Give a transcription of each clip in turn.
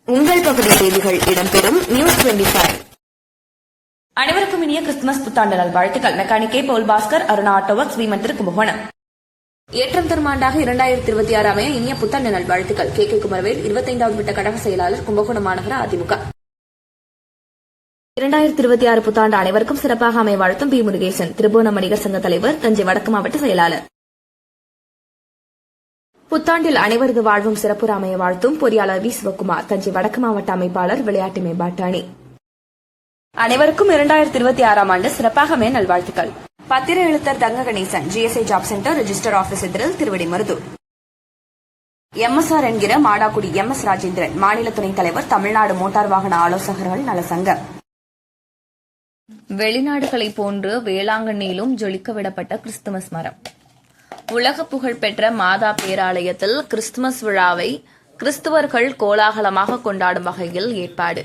உங்கள் பகுதி செய்திகள் இடம்பெறும் நியூஸ் 25. அனைவருக்கும் இனிய கிறிஸ்துமஸ் புத்தாண்டு நல்வாழ்த்துக்கள். Mechanic K Paul Bhaskar, Aruna auto works, வீமன் திருக்கும்பகோணம். ஏற்றம் தரும் ஆண்டாக 2026 அமைய இனிய புத்தாண்டு நல்வாழ்த்துக்கள். கே குமரவேல், 25வது விட்ட கழக செயலாளர், கும்பகோணம் மாநகர அதிமுக. 2026 புத்தாண்டு அனைவருக்கும் சிறப்பாக அமைய வாழ்த்தும் பி முருகேசன், திருபுவனம் வணிகர் சங்க தலைவர், தஞ்சை வடக்கு மாவட்ட செயலாளர். புத்தாண்டில் அனைவரது வாழ்வும் சிறப்புற அமைய வாழ்த்தும் பொறியாளர் வி சிவக்குமார், தஞ்சை வடக்கு மாவட்ட அமைப்பாளர், விளையாட்டு மேம்பாட்டு அணி. அனைவருக்கும் 2026 ஆண்டு சிறப்பாக அமைய நல்வாழ்த்துக்கள். பத்திர எழுத்தர் தங்க Ganesan, GSI job centre, register office எதிரில், திருவிடைமருதூர். எம்எஸ்ஆர் என்கிற மாடாக்குடி எம்எஸ் ராஜேந்திரன், மாநில துணைத் தலைவர், தமிழ்நாடு மோட்டார் வாகன ஆலோசகர்கள் நலசங்கம். வெளிநாடுகளை போன்று வேளாங்கண்ணியிலும் ஜொலிக்க விடப்பட்ட கிறிஸ்துமஸ் மரம். உலக புகழ்பெற்ற மாதா பேராலயத்தில் கிறிஸ்துமஸ் விழாவை கிறிஸ்துவர்கள் கோலாகலமாக கொண்டாடும் வகையில் ஏற்பாடு.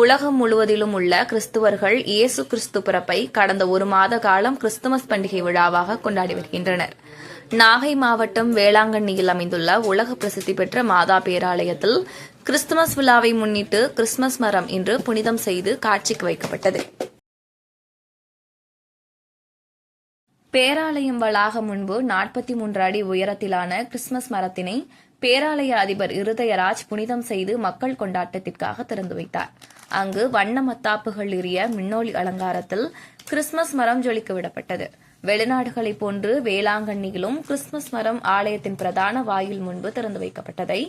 உலகம் முழுவதிலும் உள்ள கிறிஸ்துவர்கள் இயேசு கிறிஸ்து பிறப்பை கடந்த ஒரு மாத காலம் கிறிஸ்துமஸ் பண்டிகை விழாவாக கொண்டாடி வருகின்றனர். நாகை மாவட்டம் வேளாங்கண்ணியில் அமைந்துள்ள உலக பிரசித்தி பெற்ற மாதா பேராலயத்தில் கிறிஸ்துமஸ் விழாவை முன்னிட்டு கிறிஸ்துமஸ் மரம் இன்று புனிதம் செய்து காட்சிக்கு வைக்கப்பட்டது. பேராலயம் வளாகம் முன்பு 43 அடி உயரத்திலான கிறிஸ்துமஸ் மரத்தினை பேராலய அதிபர் இருதயராஜ் புனிதம் செய்து மக்கள் கொண்டாட்டத்திற்காக திறந்து வைத்தார். அங்கு வண்ண மத்தாப்புகள் எரிய மின்னொளி அலங்காரத்தில் கிறிஸ்துமஸ் மரம் ஜொலிக்க விடப்பட்டது. வெளிநாடுகளைப் போன்று வேளாங்கண்ணியிலும் கிறிஸ்துமஸ் மரம் ஆலயத்தின் பிரதான வாயில் முன்பு திறந்து வைக்கப்பட்டதை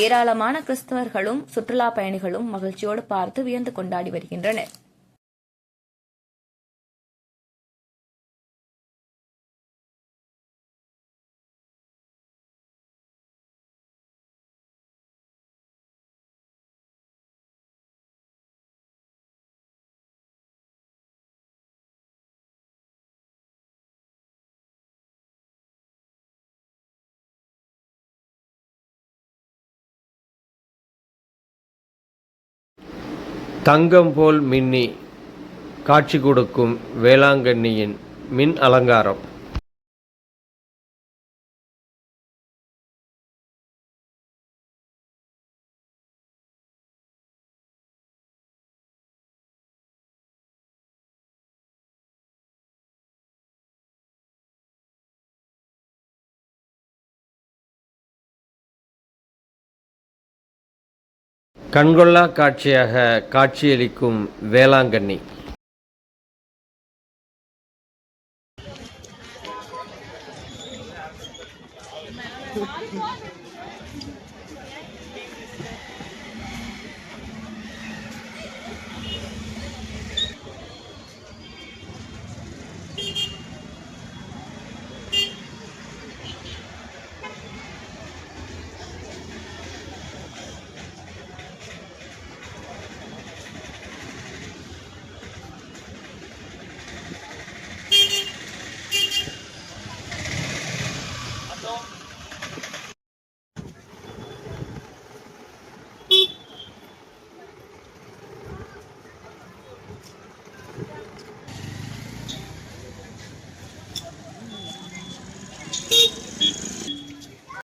ஏராளமான கிறிஸ்தவர்களும் சுற்றுலாப் பயணிகளும் மகிழ்ச்சியோடு பார்த்து வியந்து கொண்டாடி வருகின்றனர். தங்கம் போல் மின்னி காட்சி கொடுக்கும் வேளாங்கண்ணியின் மின் அலங்காரம். கண்கொள்ளா காட்சியாக காட்சியளிக்கும் வேளாங்கண்ணி.